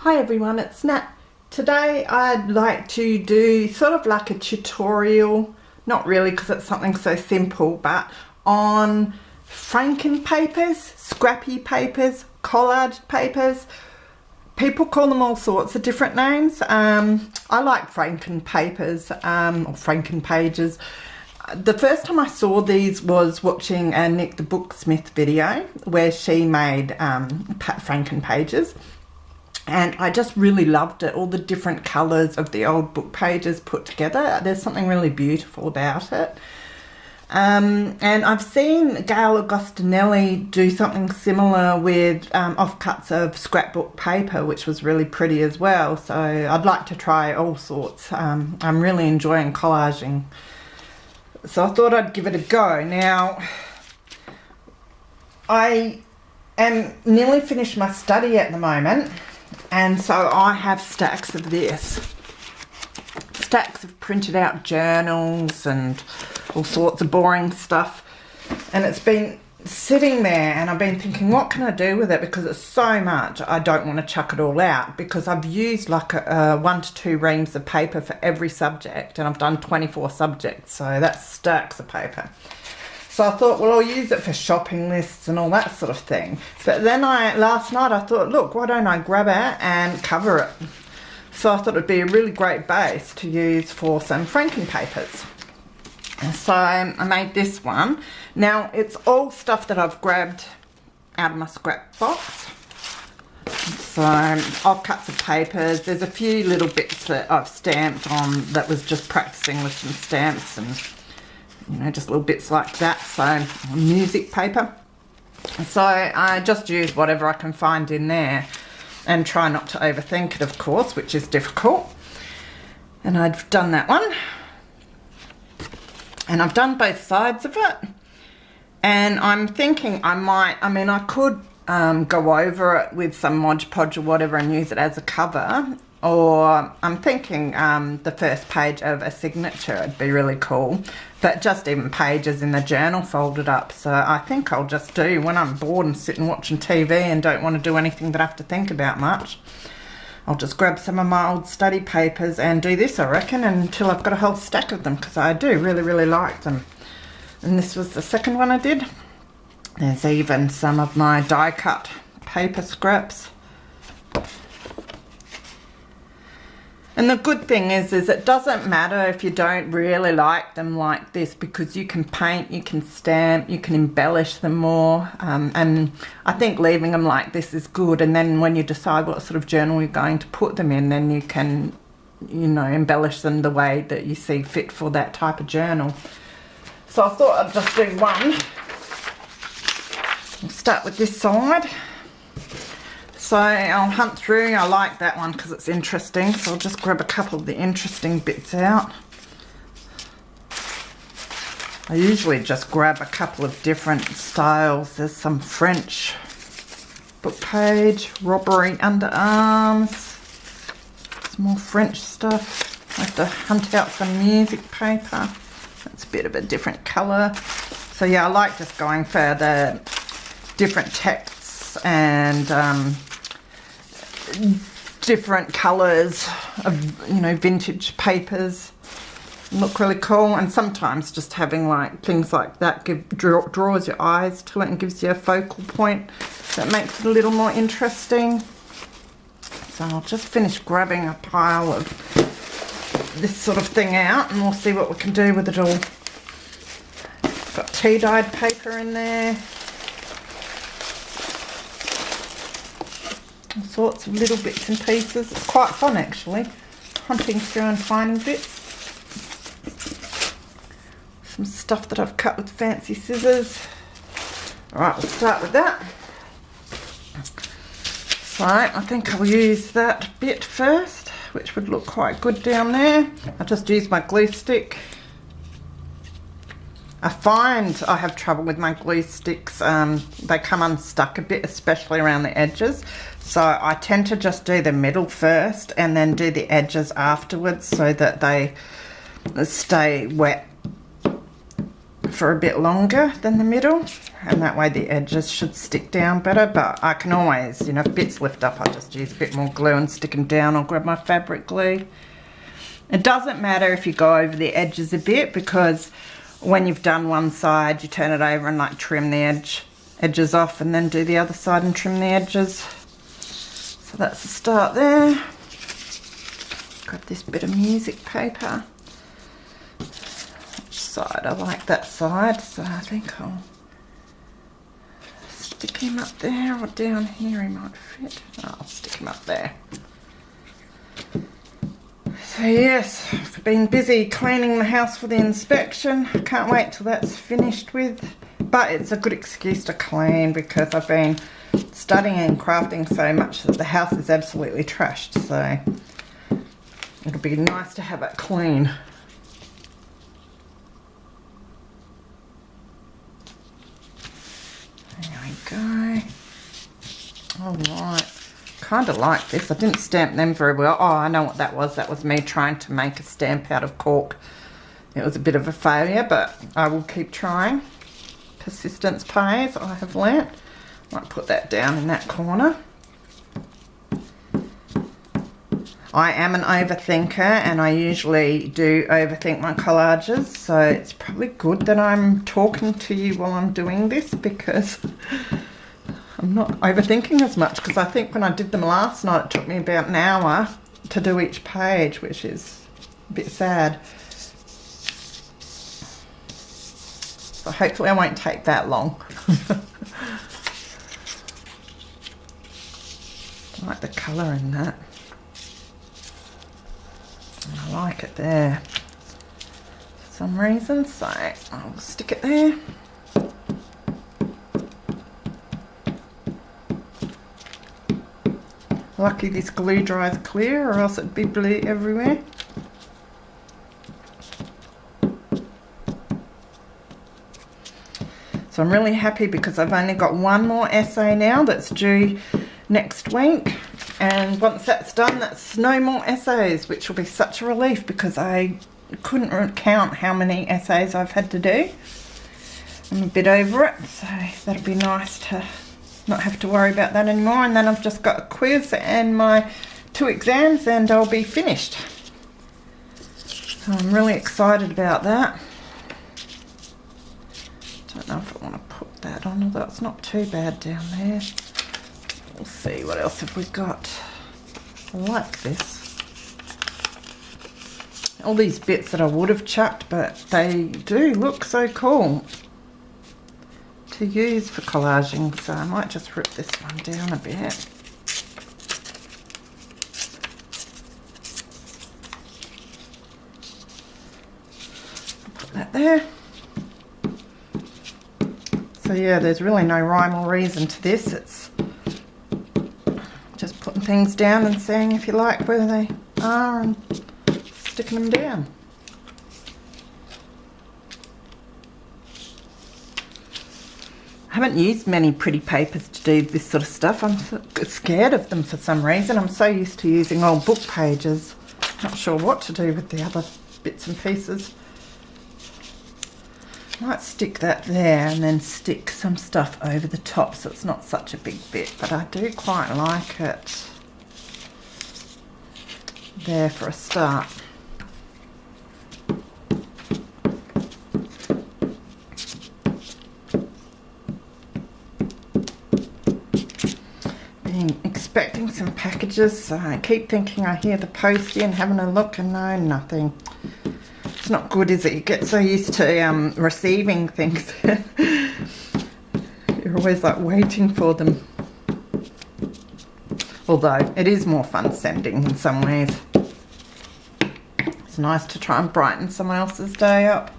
Hi everyone, it's Nat. Today I'd like to do sort of like a tutorial, not really because it's something so simple, but on franken papers, scrappy papers, collaged papers. People call them all sorts of different names. I like franken papers or franken pages. The first time I saw these was watching Nick the Booksmith video where she made franken pages. And I just really loved it, all the different colours of the old book pages put together. There's something really beautiful about it. And I've seen Gail Agostinelli do something similar with offcuts of scrapbook paper, which was really pretty as well. So I'd like to try all sorts. I'm really enjoying collaging. So I thought I'd give it a go. Now, I am nearly finished my study at the moment. And so I have stacks of this. Stacks of printed out journals and all sorts of boring stuff. And it's been sitting there and I've been thinking, what can I do with it? Because it's so much, I don't want to chuck it all out. Because I've used like 1 to 2 reams of paper for every subject. And I've done 24 subjects, so that's stacks of paper. So I thought, well, I'll use it for shopping lists and all that sort of thing. But then last night I thought, look, why don't I grab it and cover it? So I thought it'd be a really great base to use for some franken papers. So I made this one. Now, it's all stuff that I've grabbed out of my scrap box. So offcuts of papers. There's a few little bits that I've stamped on that was just practicing with some stamps and just little bits like that. So music paper. So I just use whatever I can find in there and try not to overthink it, of course, which is difficult. And I've done that one. And I've done both sides of it. And I'm thinking I could go over it with some Mod Podge or whatever and use it as a cover. Or I'm thinking the first page of a signature would be really cool. But just even pages in the journal folded up. So I think I'll just do when I'm bored and sitting watching TV and don't want to do anything that I have to think about much. I'll just grab some of my old study papers and do this, I reckon, until I've got a whole stack of them, because I do really, really like them. And this was the second one I did. There's even some of my die cut paper scraps. And the good thing is it doesn't matter if you don't really like them like this, because you can paint, you can stamp, you can embellish them more. And I think leaving them like this is good. And then when you decide what sort of journal you're going to put them in, then you can, embellish them the way that you see fit for that type of journal. So I thought I'd just do one. I'll start with this side. So I'll hunt through. I like that one because it's interesting. So I'll just grab a couple of the interesting bits out. I usually just grab a couple of different styles. There's some French book page, robbery underarms. Some more French stuff. I have to hunt out some music paper. That's a bit of a different colour. So yeah, I like just going for the different texts and different colours of vintage papers. Look really cool. And sometimes just having like things like that draws your eyes to it and gives you a focal point that makes it a little more interesting. So I'll just finish grabbing a pile of this sort of thing out and we'll see what we can do with it all. Got tea dyed paper in there. All sorts of little bits and pieces. It's quite fun actually, hunting through and finding bits. Some stuff that I've cut with fancy scissors. Alright, we'll start with that. So I think I'll use that bit first, which would look quite good down there. I'll just use my glue stick. I find I have trouble with my glue sticks. They come unstuck a bit, especially around the edges. So I tend to just do the middle first and then do the edges afterwards so that they stay wet for a bit longer than the middle, and that way the edges should stick down better. But I can always, you know, if bits lift up, I just use a bit more glue and stick them down, or grab my fabric glue. It doesn't matter if you go over the edges a bit, because when you've done one side, you turn it over and like trim the edges off, and then do the other side and trim the edges. So that's the start there. Grab this bit of music paper. Which side? I like that side, so I think I'll stick him up there, or down here he might fit. Oh, I'll stick him up there. So yes, I've been busy cleaning the house for the inspection. I can't wait till that's finished with. But it's a good excuse to clean, because I've been studying and crafting so much that the house is absolutely trashed. So it'll be nice to have it clean. There we go. Alright. Kind of like this. I didn't stamp them very well. Oh, I know what that was. That was me trying to make a stamp out of cork. It was a bit of a failure, but I will keep trying. Persistence pays, I have learnt. Might put that down in that corner. I am an overthinker, and I usually do overthink my collages, so it's probably good that I'm talking to you while I'm doing this, because I'm not overthinking as much. Because I think when I did them last night, it took me about an hour to do each page, which is a bit sad. So hopefully I won't take that long. I like the colour in that. I like it there for some reason, so I'll stick it there. Lucky this glue dries clear, or else it'd be blue everywhere. So I'm really happy, because I've only got one more essay now that's due next week, and once that's done, that's no more essays, which will be such a relief, because I couldn't count how many essays I've had to do. I'm a bit over it, so that'll be nice to not have to worry about that anymore. And then I've just got a quiz and my 2 exams, and I'll be finished. So I'm really excited about that. Don't know if I want to put that on, although it's not too bad down there. We'll see, what else have we got? I like this. All these bits that I would have chucked, but they do look so cool to use for collaging, so I might just rip this one down a bit. Put that there. So yeah, there's really no rhyme or reason to this. It's just putting things down and seeing if you like where they are and sticking them down. I haven't used many pretty papers to do this sort of stuff. I'm scared of them for some reason. I'm so used to using old book pages. Not sure what to do with the other bits and pieces. Might stick that there and then stick some stuff over the top so it's not such a big bit, but I do quite like it there for a start. Been expecting some packages, so I keep thinking I hear the postie and having a look, and no, nothing. It's not good, is it? You get so used to receiving things. You're always like waiting for them. Although it is more fun sending in some ways. It's nice to try and brighten someone else's day up.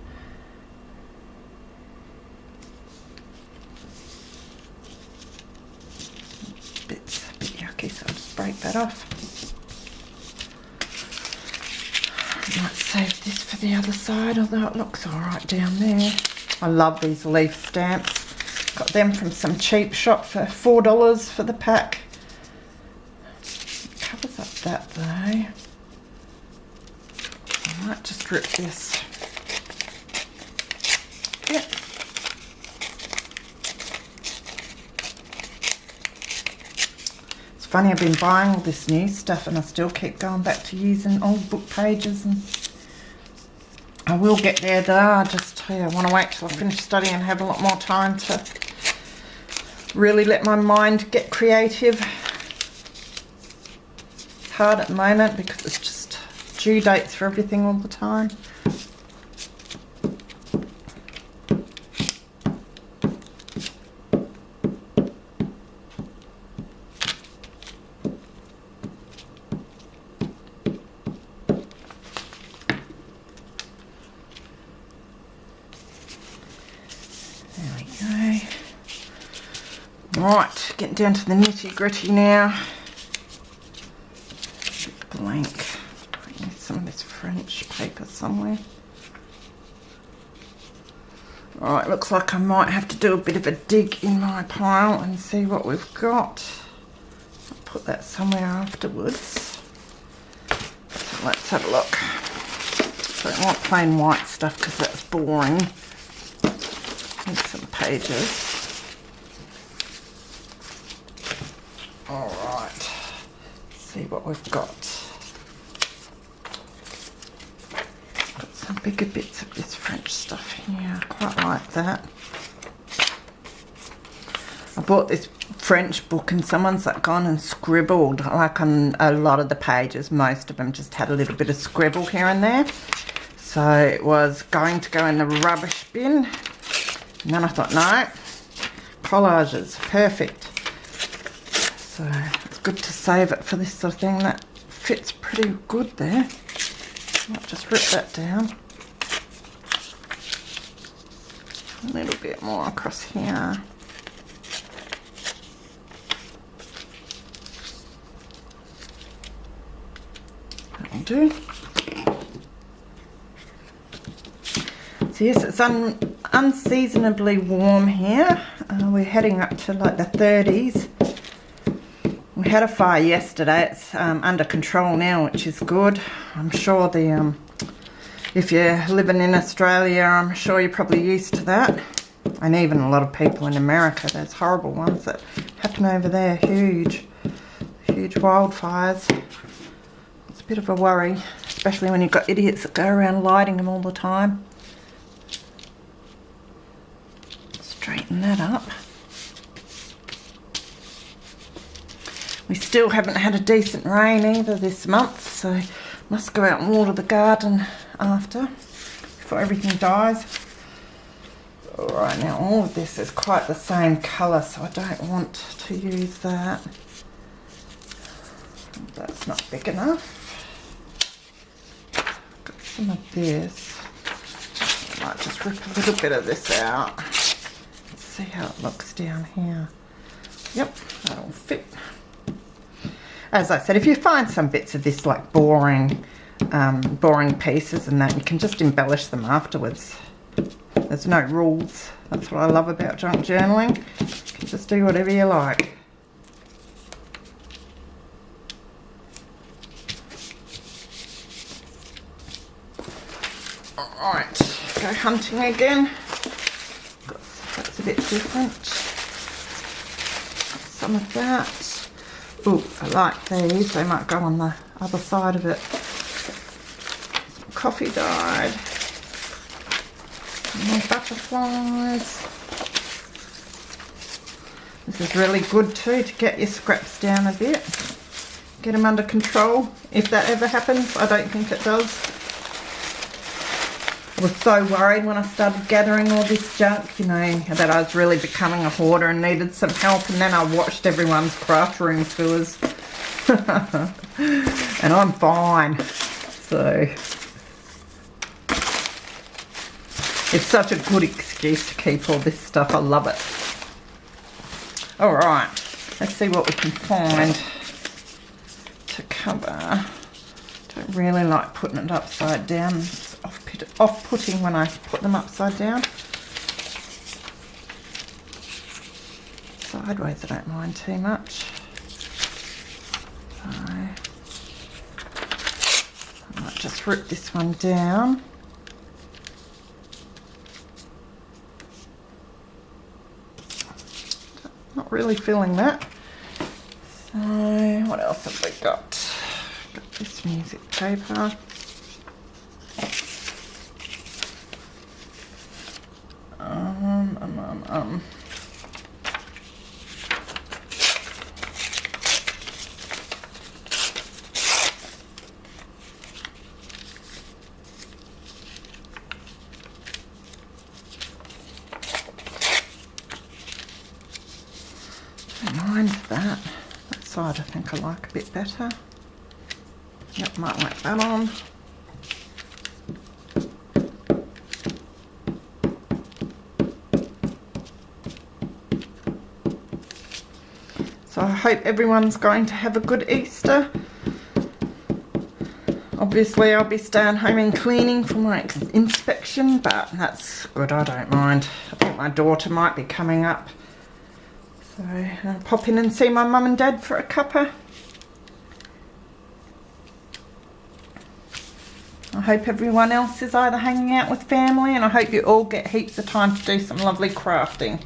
A bit yucky, so I'll just break that off. I might save this for the other side, although it looks alright down there. I love these leaf stamps. Got them from some cheap shop for $4 for the pack. It covers up that though. I might just rip this. Yep. funny, I've been buying all this new stuff and I still keep going back to using old book pages, and I will get there though. I just want to wait till I finish studying and have a lot more time to really let my mind get creative. It's hard at the moment because it's just due dates for everything all the time. Right, getting down to the nitty gritty now. Blank. I need some of this French paper somewhere. Right, looks like I might have to do a bit of a dig in my pile and see what we've got. I'll put that somewhere afterwards. So let's have a look. So I want plain white stuff because that's boring. Need some pages. Alright, see what we've got. Got some bigger bits of this French stuff here. I quite like that. I bought this French book and someone's like gone and scribbled like on a lot of the pages. Most of them just had a little bit of scribble here and there. So it was going to go in the rubbish bin. And then I thought, no, collages, perfect. So it's good to save it for this sort of thing. That fits pretty good there. Might just rip that down. A little bit more across here. That'll do. So yes, it's unseasonably warm here. We're heading up to like the 30s. We had a fire yesterday. It's under control now, which is good. I'm sure if you're living in Australia, I'm sure you're probably used to that. And even a lot of people in America, there's horrible ones that happen over there. Huge wildfires. It's a bit of a worry, especially when you've got idiots that go around lighting them all the time. Straighten that up. We still haven't had a decent rain either this month, so must go out and water the garden after, before everything dies. Alright, now all of this is quite the same colour, so I don't want to use that. That's not big enough. Got some of this. I might just rip a little bit of this out. Let's see how it looks down here. Yep, that'll fit. As I said, if you find some bits of this like boring pieces and that, you can just embellish them afterwards. There's no rules. That's what I love about junk journaling. You can just do whatever you like. Alright, go hunting again. That's a bit different. Some of that. Oh, I like these. They might go on the other side of it. Some coffee dyed. Some more butterflies. This is really good too to get your scraps down a bit. Get them under control. If that ever happens, I don't think it does. I was so worried when I started gathering all this junk, you know, that I was really becoming a hoarder and needed some help, and then I watched everyone's craft room tours. And I'm fine. So it's such a good excuse to keep all this stuff. I love it. Alright, let's see what we can find to cover. Don't really like putting it upside down. It's off-putting when I put them upside down. Sideways I don't mind too much. So I might just rip this one down. Not really feeling that. So What else have we got? Got this music paper. Don't mind that. That side I think I like a bit better. Yep, might like that on. So I hope everyone's going to have a good Easter. Obviously I'll be staying home and cleaning for my inspection, but that's good, I don't mind. I think my daughter might be coming up. So I'll pop in and see my mum and dad for a cuppa. I hope everyone else is either hanging out with family, and I hope you all get heaps of time to do some lovely crafting.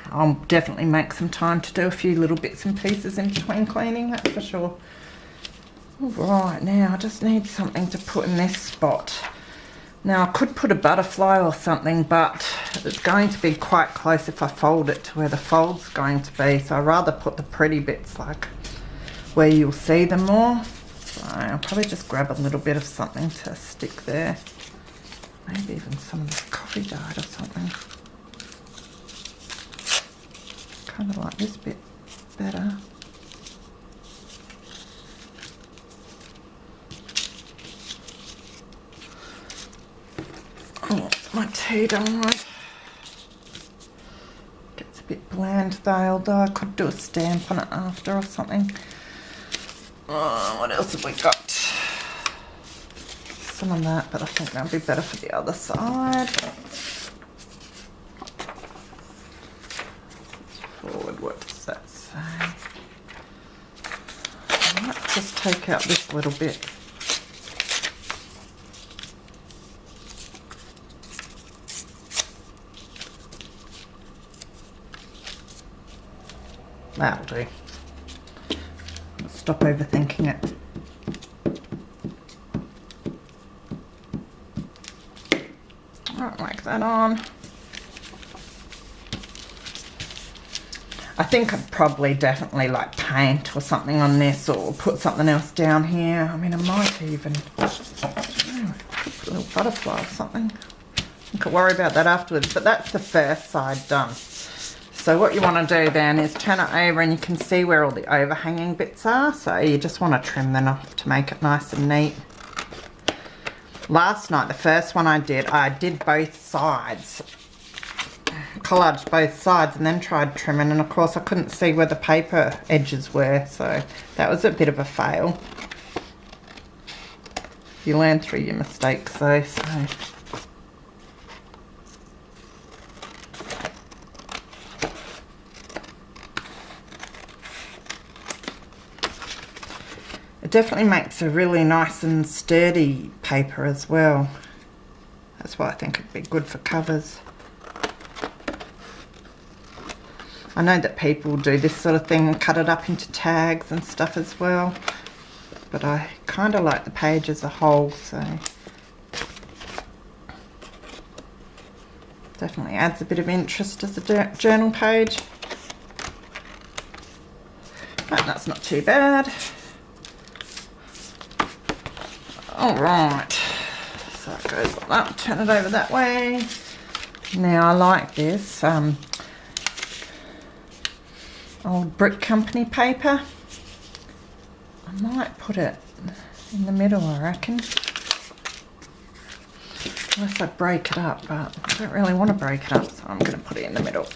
I'll definitely make some time to do a few little bits and pieces in between cleaning, that's for sure. Right, now I just need something to put in this spot. Now I could put a butterfly or something, but it's going to be quite close if I fold it to where the fold's going to be, so I'd rather put the pretty bits like where you'll see them more. So I'll probably just grab a little bit of something to stick there. Maybe even some of this coffee dyed or something. Kind of like this bit better. Oh, my tea done right. Gets a bit bland though, although I could do a stamp on it after or something. Oh, what else have we got? Some of that, but I think that'll be better for the other side. Forward, what does that say? I might just take out this little bit. That'll do. Stop overthinking it. I'll whack that on. I think I'd probably definitely like paint or something on this, or put something else down here. I mean, I might even put a little butterfly or something. I could worry about that afterwards, but that's the first side done. So what you want to do then is turn it over, and you can see where all the overhanging bits are. So you just want to trim them off to make it nice and neat. Last night, the first one I did both sides. Collaged both sides and then tried trimming, and of course I couldn't see where the paper edges were, so that was a bit of a fail. You learn through your mistakes though, so. It definitely makes a really nice and sturdy paper as well. That's why I think it'd be good for covers. I know that people do this sort of thing and cut it up into tags and stuff as well, but I kind of like the page as a whole, so definitely adds a bit of interest as a journal page. But that's not too bad. Alright, so it goes like that. Turn it over that way. Now I like this old Brick Company paper. I might put it in the middle, I reckon. Unless I break it up, but I don't really want to break it up, so I'm going to put it in the middle.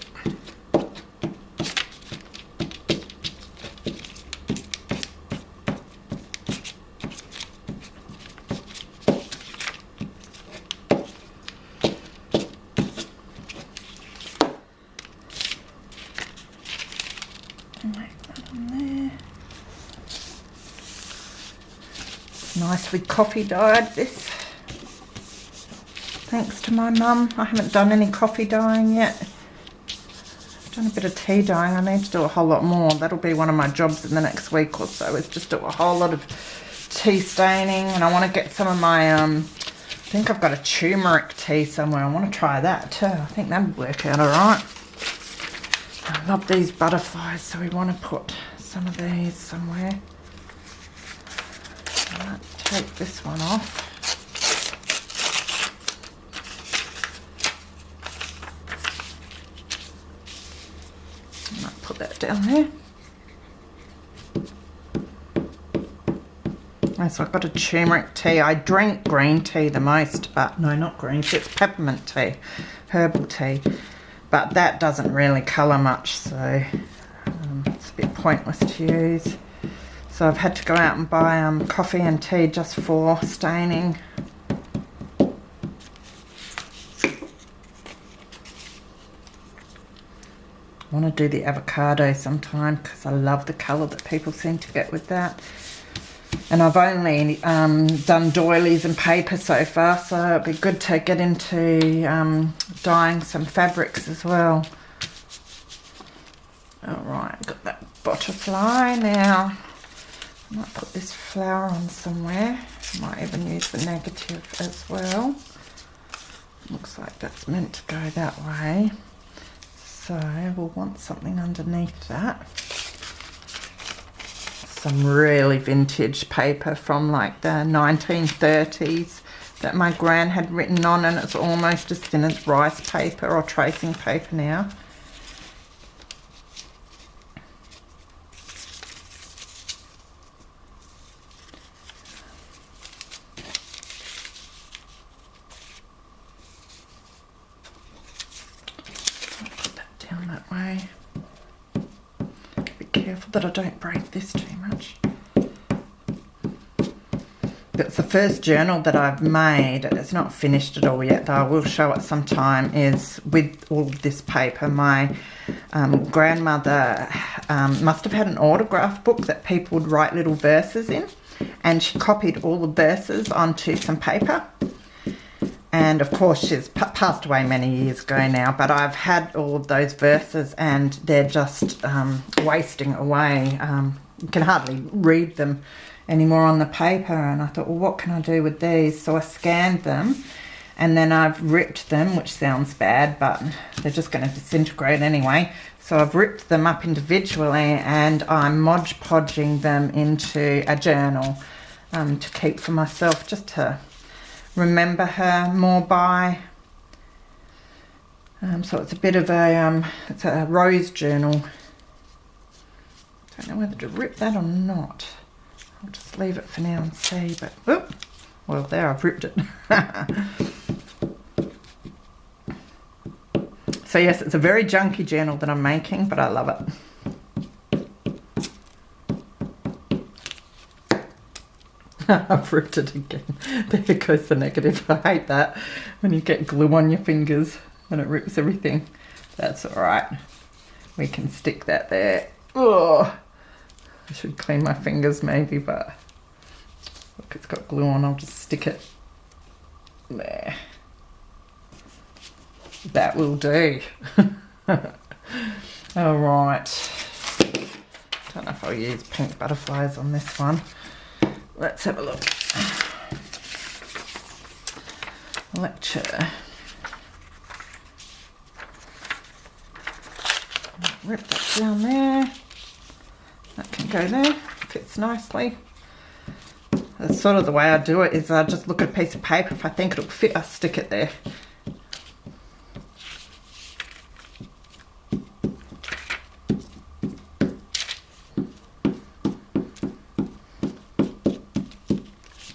Nicely coffee dyed this. Thanks to my mum. I haven't done any coffee dyeing yet. done a bit of tea dyeing. I need to do a whole lot more. That'll be one of my jobs in the next week or so, is just do a whole lot of tea staining. And I want to get some of my, I think I've got a turmeric tea somewhere. I want to try that too. I think that would work out alright. I love these butterflies, so we want to put some of these somewhere. I might take this one off. I might put that down there. And so I've got a turmeric tea. I drink green tea the most, but no, not green tea, it's peppermint tea, herbal tea. But that doesn't really colour much, so it's a bit pointless to use. So I've had to go out and buy coffee and tea just for staining. I want to do the avocado sometime because I love the colour that people seem to get with that. And I've only done doilies and paper so far, so it'd be good to get into dyeing some fabrics as well. Alright, got that butterfly now. I might put this flower on somewhere. I might even use the negative as well. Looks like that's meant to go that way. So we'll want something underneath that. Some really vintage paper from like the 1930s that my gran had written on, and it's almost as thin as rice paper or tracing paper now. Put that down that way. Be careful that I don't break this too much. It's the first journal that I've made. It's not finished at all yet, though I will show it sometime, is with all this paper. My grandmother must have had an autograph book that people would write little verses in, and she copied all the verses onto some paper. And of course she's passed away many years ago now, but I've had all of those verses and they're just wasting away. You can hardly read them anymore on the paper, and I thought, well, what can I do with these? So I scanned them, and then I've ripped them, which sounds bad, but they're just going to disintegrate anyway. So I've ripped them up individually, and I'm Mod Podging them into a journal to keep for myself, just to remember her more by. So it's a bit of a it's a rose journal. Don't know whether to rip that or not. I'll just leave it for now and see, but oh, well, there, I've ripped it. So yes, it's a very junky journal that I'm making, but I love it. I've ripped it again. There goes the negative. I hate that when you get glue on your fingers and it rips everything. That's all right. We can stick that there. Oh, I should clean my fingers maybe, but look, it's got glue on. I'll just stick it there. That will do. All right. Don't know if I'll use pink butterflies on this one. Let's have a look. Lecture. Rip that down there. That can go there. Fits nicely. That's sort of the way I do it, is I just look at a piece of paper. If I think it'll fit, I stick it there.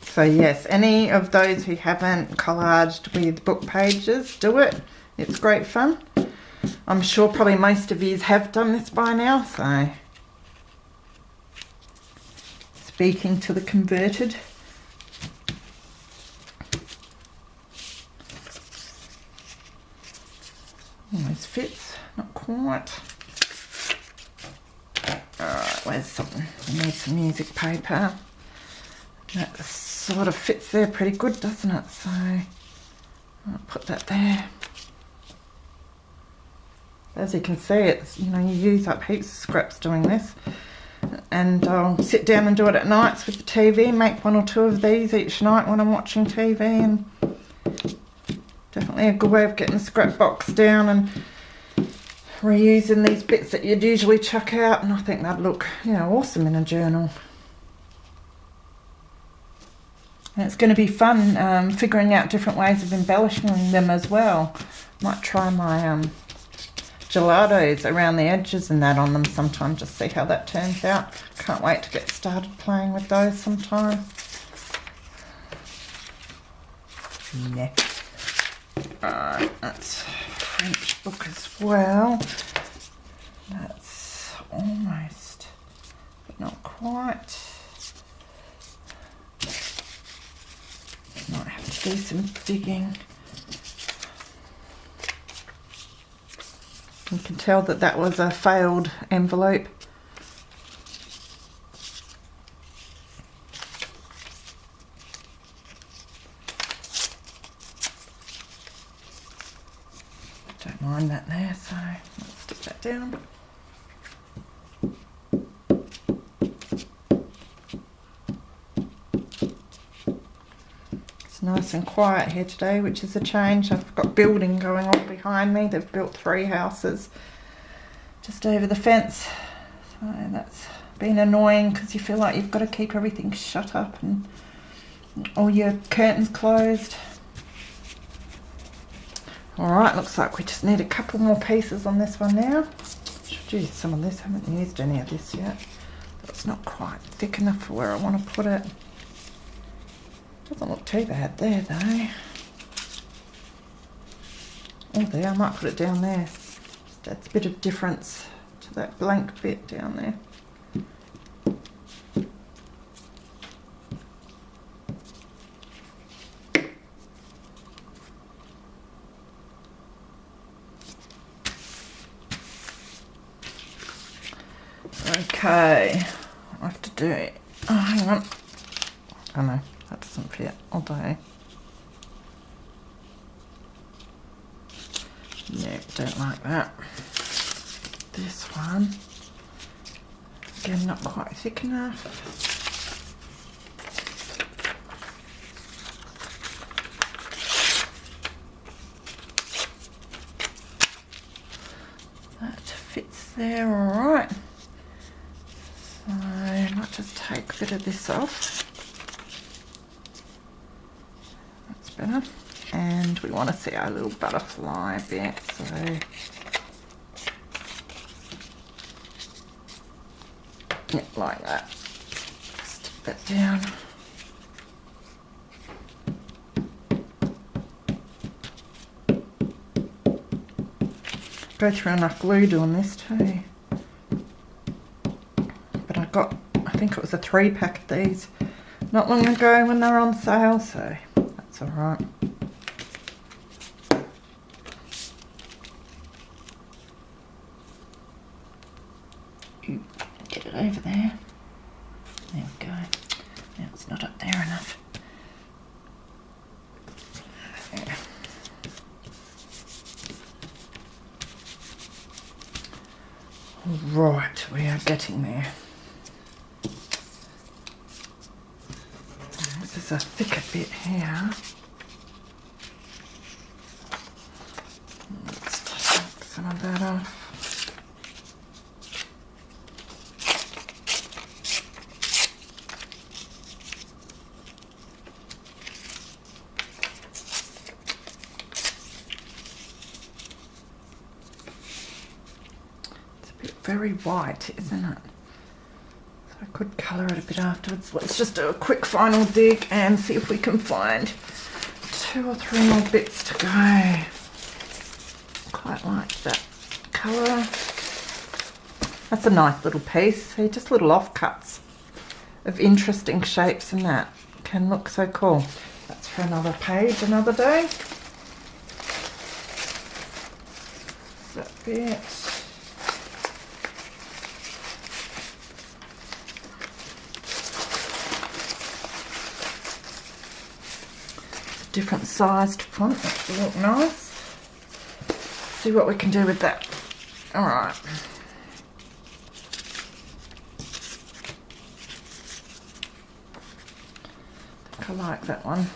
So yes, any of those who haven't collaged with book pages, do it. It's great fun. I'm sure probably most of you have done this by now, so speaking to the converted. Almost fits, not quite. Alright, where's something? I need some music paper. That sort of fits there pretty good, doesn't it? So I'll put that there. As you can see, it's, you know, you use up heaps of scraps doing this. And I'll sit down and do it at nights with the TV, make 1 or 2 of these each night when I'm watching TV, and definitely a good way of getting the scrap box down and reusing these bits that you'd usually chuck out, and I think that'd look, you know, awesome in a journal. And it's going to be fun figuring out different ways of embellishing them as well. Might try my gelatos around the edges and that on them sometime, just see how that turns out. Can't wait to get started playing with those sometime. Yeah. Alright, that's French book as well. That's almost, but not quite. Might have to do some digging. You can tell that that was a failed envelope. Don't mind that there, so let's stick that down. It's nice and quiet here today, which is a change. I've got building going on behind me. They've built 3 houses just over the fence. So that's been annoying because you feel like you've got to keep everything shut up and all your curtains closed. Alright, looks like we just need a couple more pieces on this one now. Should use some of this. I haven't used any of this yet. It's not quite thick enough for where I want to put it. Doesn't look too bad there though. Oh, there, I might put it down there. Just adds a bit of difference to that blank bit down there. Okay, I have to do it. Oh, hang on. Oh no, that doesn't fit. I'll do it. No, don't like that. This one, again, not quite thick enough. That fits there all right. So I might just take a bit of this off. That's better. And we want to see our little butterfly bit, so yeah, like that. Stick that down. Go through enough glue doing this too. But I think it was a 3-pack of these not long ago when they were on sale, so that's alright. Get it over there. There we go. Now it's not up there enough. There. Right, we are getting there. This is a thicker bit here. Let's take some of that off. Very white, isn't it? So I could colour it a bit afterwards. Let's just do a quick final dig and see if we can find 2 or 3 more bits to go. Quite like that colour. That's a nice little piece. See, just little offcuts of interesting shapes, and that can look so cool. That's for another page, another day. That bit. Different sized font, which will look nice. See what we can do with that Alright. I like that one.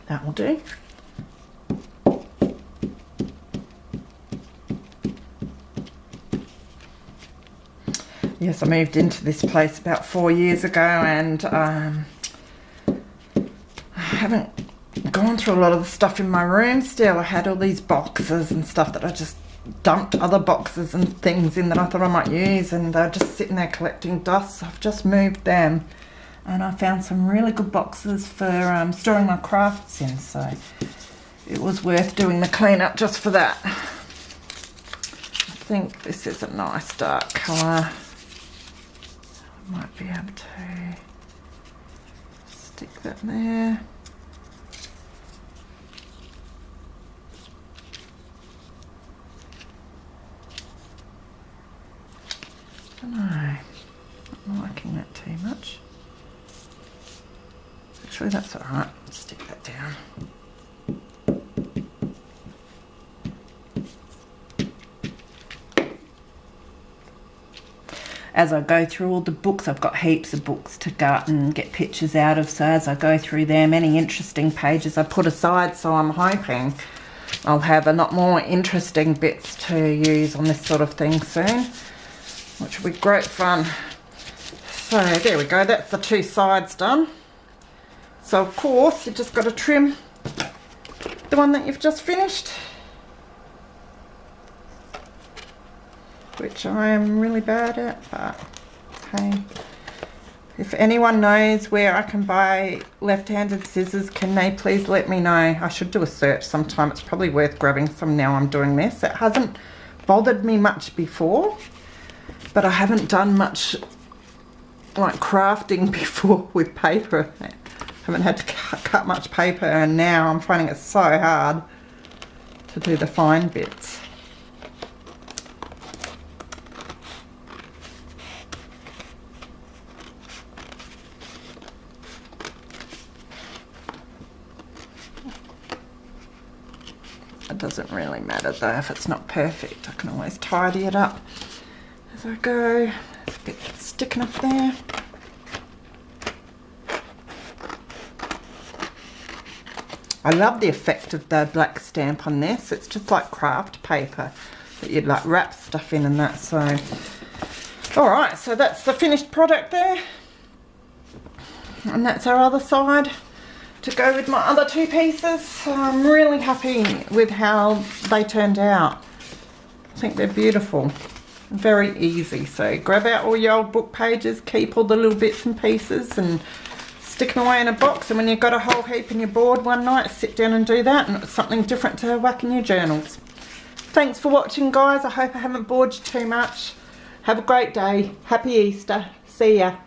That will do. Yes, I moved into this place about 4 years ago, and I haven't gone through a lot of the stuff in my room still. I had all these boxes and stuff that I just dumped other boxes and things in that I thought I might use, and they're just sitting there collecting dust. So I've just moved them, and I found some really good boxes for storing my crafts in, so it was worth doing the cleanup just for that. I think this is a nice dark colour. I might be able to stick that there. I don't know, I'm not liking that too much. Actually, that's alright. Stick that down. As I go through all the books, I've got heaps of books to gut and get pictures out of, so as I go through them, any interesting pages I put aside, so I'm hoping I'll have a lot more interesting bits to use on this sort of thing soon, which will be great fun. So there we go, that's the two sides done. So of course you just got to trim the one that you've just finished, which I am really bad at, but hey, if anyone knows where I can buy left-handed scissors, can they please let me know? I should do a search sometime. It's probably worth grabbing some now I'm doing this. It hasn't bothered me much before, but I haven't done much like crafting before with paper. I haven't had to cut much paper, and now I'm finding it so hard to do the fine bits. It doesn't really matter though if it's not perfect. I can always tidy it up as I go. There's a bit sticking up there. I love the effect of the black stamp on this. It's just like craft paper that you'd like wrap stuff in and that. So, all right, so that's the finished product there. And that's our other side to go with my other two pieces. I'm really happy with how they turned out. I think they're beautiful. Very easy. So grab out all your old book pages, keep all the little bits and pieces and stick them away in a box, and when you've got a whole heap and you're bored one night, sit down and do that, and it's something different to whack in your journals. Thanks for watching, guys. I hope I haven't bored you too much. Have a great day. Happy Easter. See ya.